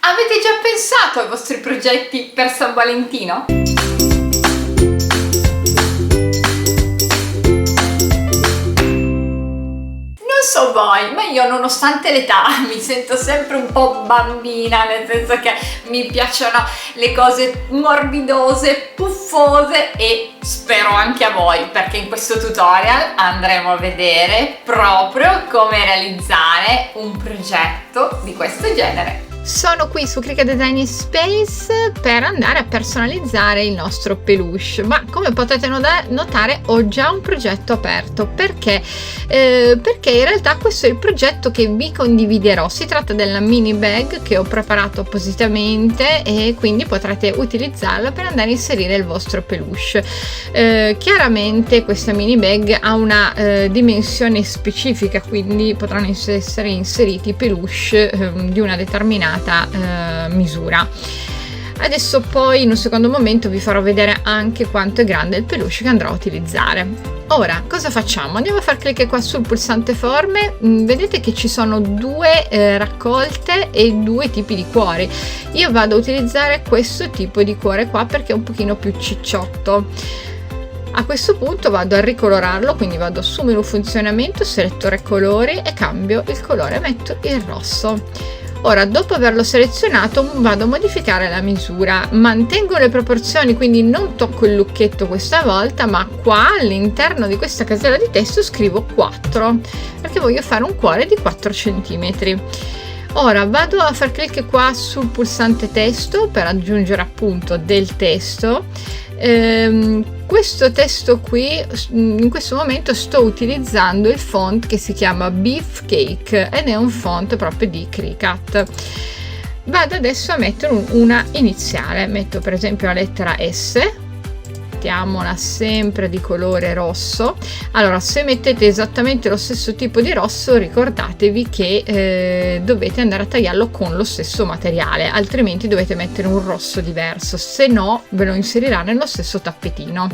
Avete già pensato ai vostri progetti per San Valentino? Non so voi, ma io nonostante l'età mi sento sempre un po' bambina, nel senso che mi piacciono le cose morbidose, puffose e spero anche a voi, perché in questo tutorial andremo a vedere proprio come realizzare un progetto di questo genere. Sono qui su Cricut Design Space per andare a personalizzare il nostro peluche, ma come potete notare ho già un progetto aperto. Perché in realtà questo è il progetto che vi condividerò. Si tratta della mini bag che ho preparato appositamente e quindi potrete utilizzarla per andare a inserire il vostro peluche. Chiaramente questa mini bag ha una dimensione specifica, quindi potranno essere inseriti peluche di una determinata misura. Adesso poi in un secondo momento vi farò vedere anche quanto è grande il peluche che andrò a utilizzare. Ora cosa facciamo? Andiamo a far clic qua sul pulsante forme. Vedete che ci sono due raccolte e due tipi di cuori. Io vado a utilizzare questo tipo di cuore qua perché è un pochino più cicciotto. A questo punto vado a ricolorarlo, quindi vado su menu funzionamento, selettore colori e cambio il colore, metto il rosso. Ora, dopo averlo selezionato, vado a modificare la misura, mantengo le proporzioni, quindi non tocco il lucchetto questa volta, ma qua all'interno di questa casella di testo scrivo 4 perché voglio fare un cuore di 4 cm. Ora vado a far clic qua sul pulsante testo per aggiungere appunto del testo. Questo testo qui in questo momento sto utilizzando il font che si chiama Beefcake ed è un font proprio di Cricut. Vado adesso a mettere una iniziale, metto per esempio la lettera S, mettiamola sempre di colore rosso. Allora, se mettete esattamente lo stesso tipo di rosso, ricordatevi che dovete andare a tagliarlo con lo stesso materiale, altrimenti dovete mettere un rosso diverso, se no ve lo inserirà nello stesso tappetino.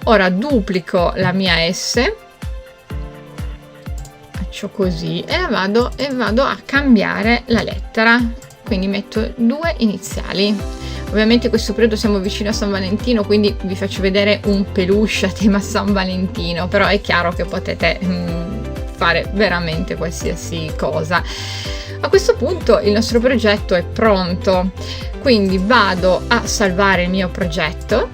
Ora duplico la mia S, faccio così e vado a cambiare la lettera, quindi metto 2 iniziali. Ovviamente in questo periodo siamo vicino a San Valentino, quindi vi faccio vedere un peluche a tema San Valentino, però è chiaro che potete fare veramente qualsiasi cosa. A questo punto il nostro progetto è pronto, quindi vado a salvare il mio progetto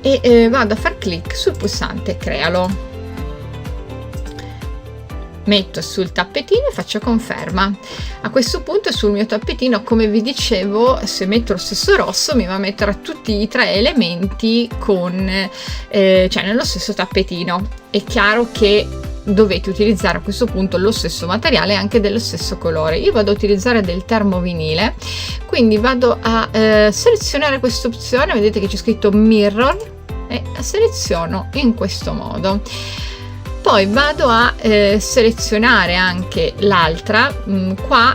e vado a far clic sul pulsante crealo. Metto sul tappetino e faccio conferma. A questo punto sul mio tappetino, come vi dicevo, se metto lo stesso rosso mi va a mettere tutti i 3 elementi cioè nello stesso tappetino. È chiaro che dovete utilizzare a questo punto lo stesso materiale anche dello stesso colore. Io vado a utilizzare del termovinile, quindi vado a selezionare questa opzione, vedete che c'è scritto mirror e la seleziono in questo modo. Poi vado a selezionare anche l'altra. Qua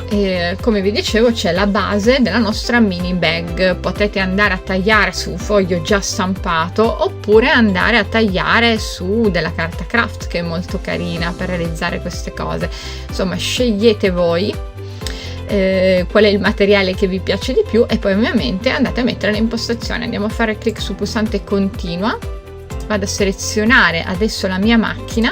come vi dicevo c'è la base della nostra mini bag, potete andare a tagliare su un foglio già stampato oppure andare a tagliare su della carta craft che è molto carina per realizzare queste cose. Insomma, scegliete voi qual è il materiale che vi piace di più e poi ovviamente andate a mettere le impostazioni. Andiamo a fare clic sul pulsante continua. Vado a selezionare adesso la mia macchina.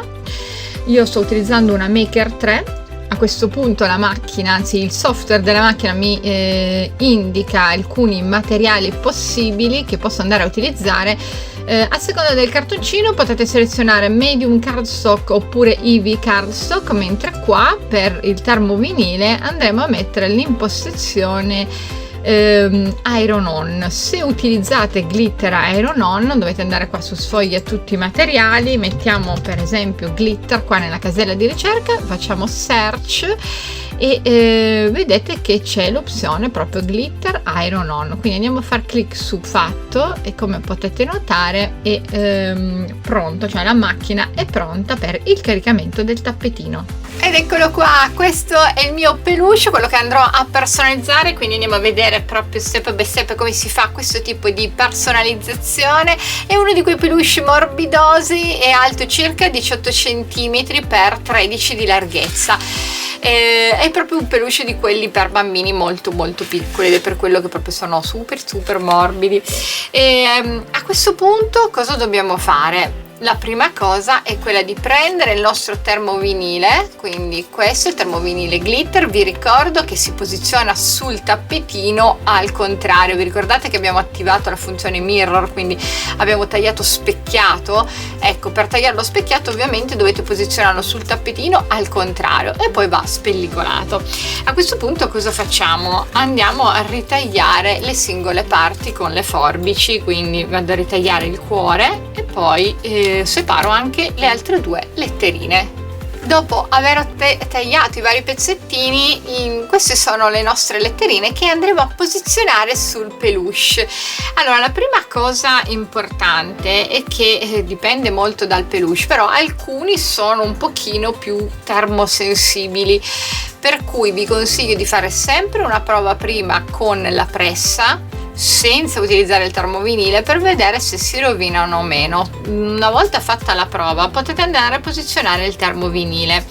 Io sto utilizzando una Maker 3. A questo punto la macchina, anzi il software della macchina mi indica alcuni materiali possibili che posso andare a utilizzare. A seconda del cartoncino potete selezionare medium cardstock oppure EV cardstock, mentre qua per il termovinile andremo a mettere l'impostazione Iron On. Se utilizzate glitter Iron On dovete andare qua su sfoglia tutti i materiali, mettiamo per esempio glitter qua nella casella di ricerca, facciamo search e vedete che c'è l'opzione proprio glitter iron on, quindi andiamo a far clic su fatto e come potete notare è pronto, cioè la macchina è pronta per il caricamento del tappetino. Ed eccolo qua, questo è il mio peluche, quello che andrò a personalizzare, quindi andiamo a vedere proprio step by step come si fa questo tipo di personalizzazione. È uno di quei peluche morbidosi, è alto circa 18 cm per 13 di larghezza. È proprio un peluche di quelli per bambini molto molto piccoli ed è per quello che proprio sono super morbidi. A questo punto cosa dobbiamo fare? La prima cosa è quella di prendere il nostro termovinile, quindi questo è il termovinile glitter. Vi ricordo che si posiziona sul tappetino al contrario. Vi ricordate che abbiamo attivato la funzione mirror, quindi abbiamo tagliato specchiato? Ecco, per tagliarlo specchiato ovviamente dovete posizionarlo sul tappetino al contrario e poi va spellicolato. A questo punto cosa facciamo? Andiamo a ritagliare le singole parti con le forbici, quindi vado a ritagliare il cuore e poi separo anche le altre due letterine. Dopo aver tagliato i vari pezzettini, queste sono le nostre letterine che andremo a posizionare sul peluche. Allora, la prima cosa importante è che dipende molto dal peluche, però alcuni sono un pochino più termosensibili, per cui vi consiglio di fare sempre una prova prima con la pressa senza utilizzare il termovinile per vedere se si rovinano o meno. Una volta fatta la prova potete andare a posizionare il termovinile.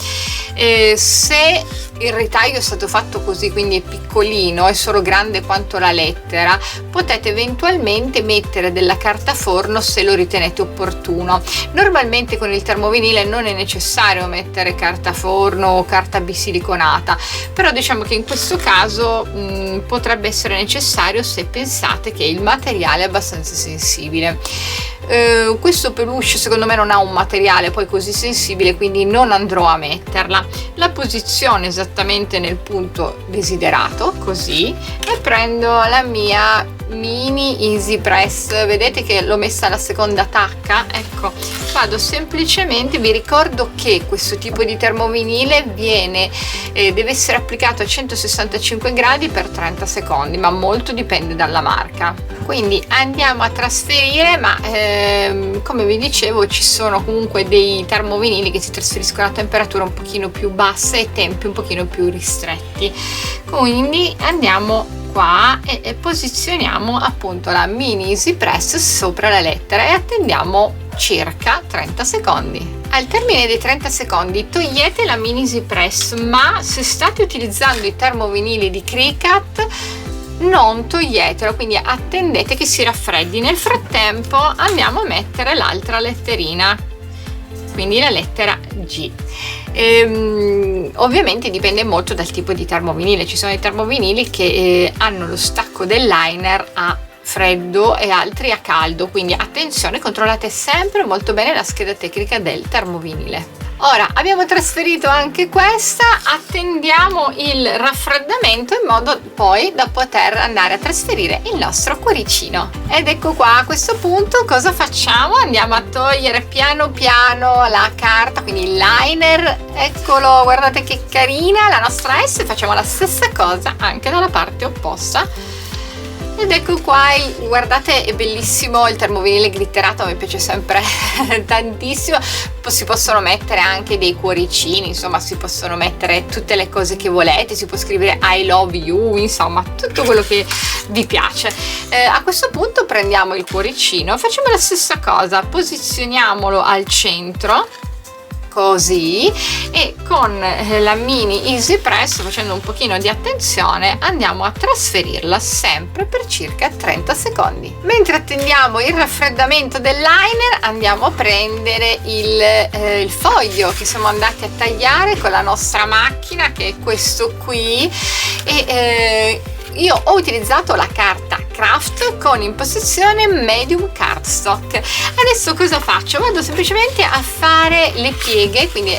Se il ritaglio è stato fatto così, quindi è piccolino, è solo grande quanto la lettera, potete eventualmente mettere della carta forno se lo ritenete opportuno. Normalmente con il termovinile non è necessario mettere carta forno o carta bisiliconata, però diciamo che in questo caso potrebbe essere necessario se pensate che il materiale è abbastanza sensibile. Questo peluche secondo me non ha un materiale poi così sensibile, quindi non andrò a metterla. La posiziono esattamente nel punto desiderato, così, e prendo la mia mini easy press. Vedete che l'ho messa alla seconda tacca? Ecco, vado semplicemente, vi ricordo che questo tipo di termovinile deve essere applicato a 165 gradi per 30 secondi, ma molto dipende dalla marca. Quindi andiamo a trasferire, ma come vi dicevo ci sono comunque dei termovinili che si trasferiscono a temperatura un pochino più bassa e tempi un pochino più ristretti. Quindi andiamo qua e posizioniamo appunto la mini easy press sopra la lettera e attendiamo circa 30 secondi. Al termine dei 30 secondi togliete la mini easy press, ma se state utilizzando i termovinili di Cricut non toglietelo, quindi attendete che si raffreddi. Nel frattempo andiamo a mettere l'altra letterina, quindi la lettera G. Ovviamente dipende molto dal tipo di termovinile. Ci sono i termovinili che hanno lo stacco del liner a freddo e altri a caldo, quindi attenzione, controllate sempre molto bene la scheda tecnica del termovinile. Ora abbiamo trasferito anche questa, attendiamo il raffreddamento in modo poi da poter andare a trasferire il nostro cuoricino. Ed ecco qua, a questo punto cosa facciamo? Andiamo a togliere piano piano la carta, quindi il liner, eccolo, guardate che carina la nostra S. Facciamo la stessa cosa anche dalla parte opposta. Ed ecco qua, guardate, è bellissimo il termovinile glitterato, mi piace sempre tantissimo. Si possono mettere anche dei cuoricini, insomma si possono mettere tutte le cose che volete, si può scrivere I love you, insomma tutto quello che vi piace. A questo punto prendiamo il cuoricino, facciamo la stessa cosa, posizioniamolo al centro così, e con la mini easy press, facendo un pochino di attenzione, andiamo a trasferirla sempre per circa 30 secondi. Mentre attendiamo il raffreddamento del liner andiamo a prendere il foglio che siamo andati a tagliare con la nostra macchina, che è questo qui, e io ho utilizzato la carta craft con impostazione medium cardstock. Adesso cosa faccio? Vado semplicemente a fare le pieghe, quindi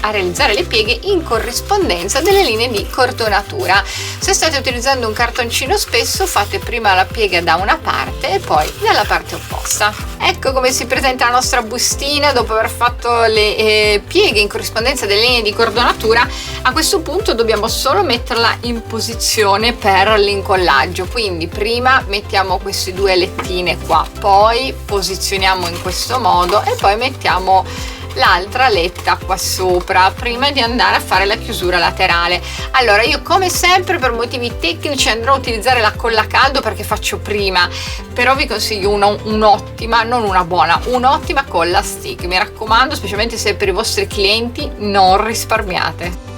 a realizzare le pieghe in corrispondenza delle linee di cordonatura. Se state utilizzando un cartoncino spesso, fate prima la piega da una parte e poi dalla parte opposta. Ecco come si presenta la nostra bustina dopo aver fatto le pieghe in corrispondenza delle linee di cordonatura. A questo punto dobbiamo solo metterla in posizione per l'incollaggio, quindi prima mettiamo queste due alettine qua, poi posizioniamo in questo modo e poi mettiamo l'altra aletta qua sopra prima di andare a fare la chiusura laterale. Allora io come sempre per motivi tecnici andrò a utilizzare la colla a caldo perché faccio prima, però vi consiglio un'ottima, non una buona, un'ottima colla stick, mi raccomando, specialmente se per i vostri clienti non risparmiate.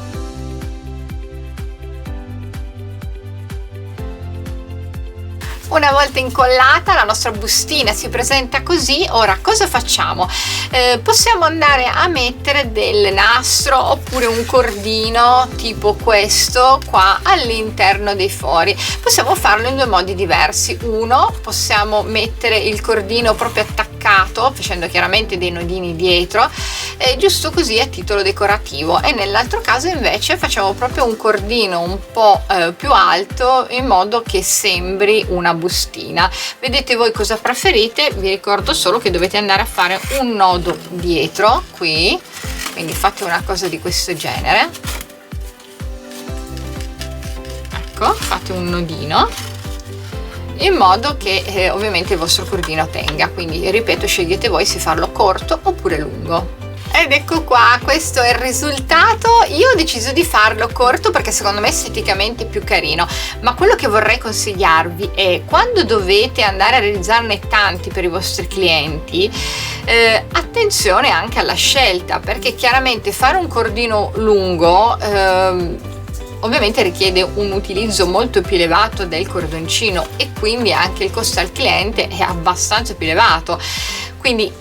Una volta incollata la nostra bustina si presenta così. Ora cosa facciamo? Possiamo andare a mettere del nastro oppure un cordino tipo questo qua all'interno dei fori. Possiamo farlo in due modi diversi. Uno, possiamo mettere il cordino proprio attaccato facendo chiaramente dei nodini dietro, giusto così a titolo decorativo, e nell'altro caso invece facciamo proprio un cordino un po' più alto in modo che sembri una bustina. Vedete voi cosa preferite, vi ricordo solo che dovete andare a fare un nodo dietro qui, quindi fate una cosa di questo genere, ecco, fate un nodino in modo che ovviamente il vostro cordino tenga, quindi ripeto, scegliete voi se farlo corto oppure lungo. Ed ecco qua, questo è il risultato. Io ho deciso di farlo corto perché secondo me esteticamente è più carino, ma quello che vorrei consigliarvi è, quando dovete andare a realizzarne tanti per i vostri clienti, attenzione anche alla scelta, perché chiaramente fare un cordino lungo ovviamente richiede un utilizzo molto più elevato del cordoncino e quindi anche il costo al cliente è abbastanza più elevato, quindi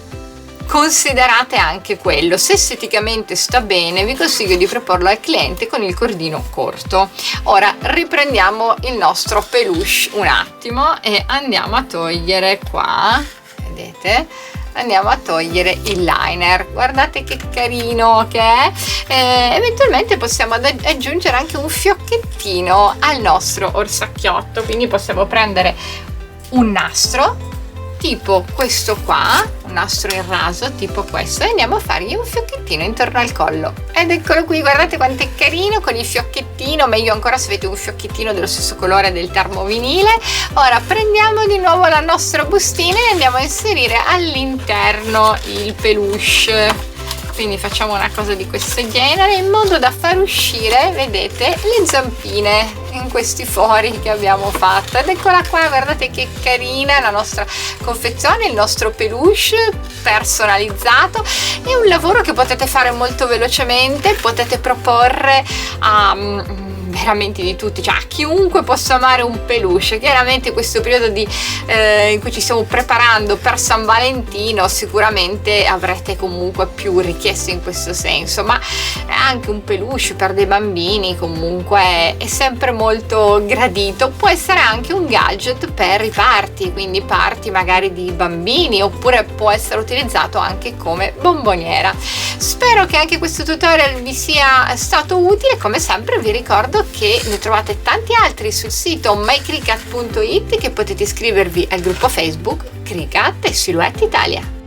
considerate anche quello. Se esteticamente sta bene, vi consiglio di proporlo al cliente con il cordino corto. Ora riprendiamo il nostro peluche un attimo e andiamo a togliere qua, vedete? Andiamo a togliere il liner, guardate che carino che è. Eventualmente possiamo aggiungere anche un fiocchettino al nostro orsacchiotto, quindi possiamo prendere un nastro tipo questo qua, un nastro in raso tipo questo, e andiamo a fargli un fiocchettino intorno al collo. Ed eccolo qui, guardate quanto è carino con il fiocchettino, meglio ancora se avete un fiocchettino dello stesso colore del termovinile. Ora prendiamo di nuovo la nostra bustina e andiamo a inserire all'interno il peluche. Quindi facciamo una cosa di questo genere in modo da far uscire, vedete, le zampine in questi fori che abbiamo fatto. Ed eccola qua, guardate che carina la nostra confezione, il nostro peluche personalizzato. È un lavoro che potete fare molto velocemente, potete proporre a veramente di tutti, cioè a chiunque possa amare un peluche. Chiaramente questo periodo in cui ci stiamo preparando per San Valentino sicuramente avrete comunque più richieste in questo senso, ma anche un peluche per dei bambini comunque è sempre molto gradito. Può essere anche un gadget per i party, quindi party magari di bambini, oppure può essere utilizzato anche come bomboniera. Spero che anche questo tutorial vi sia stato utile. Come sempre vi ricordo che ne trovate tanti altri sul sito mycricut.it, che potete iscrivervi al gruppo Facebook Cricut e Silhouette Italia.